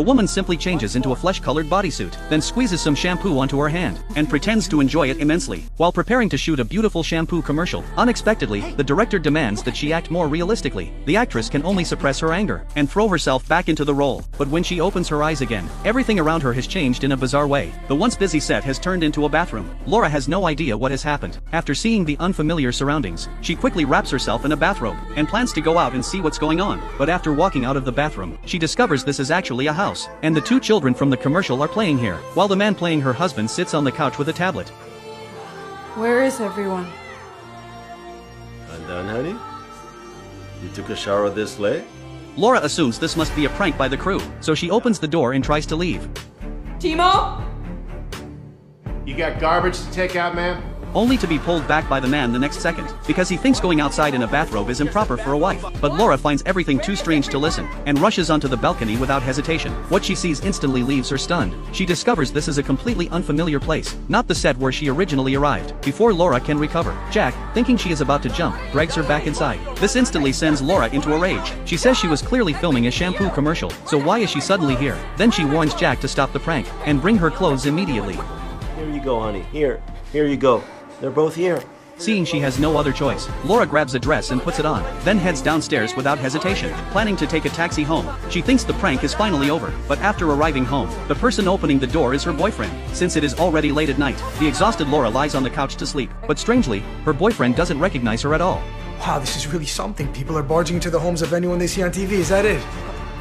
The woman simply changes into a flesh-colored bodysuit, then squeezes some shampoo onto her hand, and pretends to enjoy it immensely. While preparing to shoot a beautiful shampoo commercial, unexpectedly, the director demands that she act more realistically. The actress can only suppress her anger, and throw herself back into the role. But when she opens her eyes again, everything around her has changed in a bizarre way. The once busy set has turned into a bathroom. Laura has no idea what has happened. After seeing the unfamiliar surroundings, she quickly wraps herself in a bathrobe, and plans to go out and see what's going on. But after walking out of the bathroom, she discovers this is actually a house, and the two children from the commercial are playing here, while the man playing her husband sits on the couch with a tablet. Where is everyone? I'm done, honey. You took a shower this late? Laura assumes this must be a prank by the crew, so she opens the door and tries to leave. Timo? You got garbage to take out, ma'am? Only to be pulled back by the man the next second, because he thinks going outside in a bathrobe is improper for a wife. But Laura finds everything too strange to listen, and rushes onto the balcony without hesitation. What she sees instantly leaves her stunned. She discovers this is a completely unfamiliar place, not the set where she originally arrived. Before Laura can recover, Jack, thinking she is about to jump, drags her back inside. This instantly sends Laura into a rage. She says she was clearly filming a shampoo commercial, so why is she suddenly here? Then she warns Jack to stop the prank, and bring her clothes immediately. Here you go, honey. Here you go. They're both here. Seeing she has no other choice, Laura grabs a dress and puts it on, then heads downstairs without hesitation, planning to take a taxi home. She thinks the prank is finally over, but after arriving home, the person opening the door is her boyfriend. Since it is already late at night, the exhausted Laura lies on the couch to sleep, but strangely, her boyfriend doesn't recognize her at all. Wow, this is really something. People are barging into the homes of anyone they see on TV, is that it?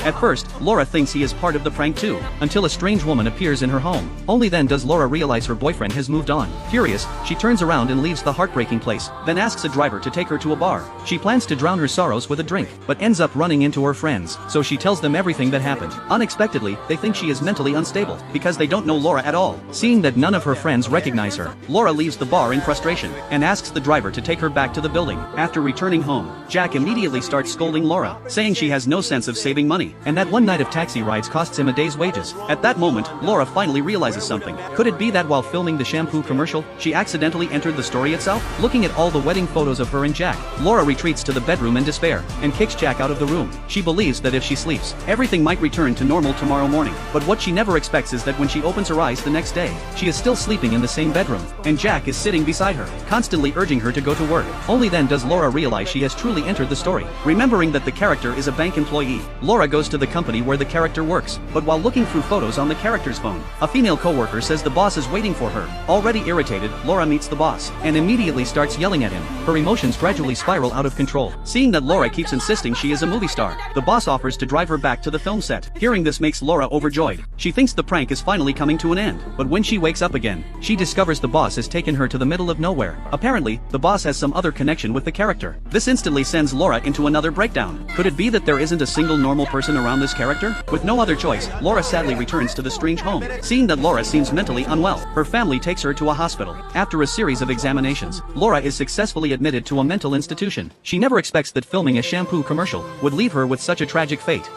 At first, Laura thinks he is part of the prank too, until a strange woman appears in her home. Only then does Laura realize her boyfriend has moved on. Furious, she turns around and leaves the heartbreaking place, then asks a driver to take her to a bar. She plans to drown her sorrows with a drink, but ends up running into her friends, so she tells them everything that happened. Unexpectedly, they think she is mentally unstable, because they don't know Laura at all. Seeing that none of her friends recognize her, Laura leaves the bar in frustration, and asks the driver to take her back to the building. After returning home, Jack immediately starts scolding Laura, saying she has no sense of saving money, and that one night of taxi rides costs him a day's wages. At that moment, Laura finally realizes something. Could it be that while filming the shampoo commercial, she accidentally entered the story itself? Looking at all the wedding photos of her and Jack, Laura retreats to the bedroom in despair, and kicks Jack out of the room. She believes that if she sleeps, everything might return to normal tomorrow morning. But what she never expects is that when she opens her eyes the next day, she is still sleeping in the same bedroom, and Jack is sitting beside her, constantly urging her to go to work. Only then does Laura realize she has truly entered the story. Remembering that the character is a bank employee, Laura goes to the company where the character works, but while looking through photos on the character's phone, a female coworker says the boss is waiting for her. Already irritated, Laura meets the boss, and immediately starts yelling at him. Her emotions gradually spiral out of control. Seeing that Laura keeps insisting she is a movie star, the boss offers to drive her back to the film set. Hearing this makes Laura overjoyed. She thinks the prank is finally coming to an end, but when she wakes up again, she discovers the boss has taken her to the middle of nowhere. Apparently, the boss has some other connection with the character. This instantly sends Laura into another breakdown. Could it be that there isn't a single normal person around this character? With no other choice, Laura sadly returns to the strange home. Seeing that Laura seems mentally unwell, her family takes her to a hospital. After a series of examinations, Laura is successfully admitted to a mental institution. She never expects that filming a shampoo commercial would leave her with such a tragic fate.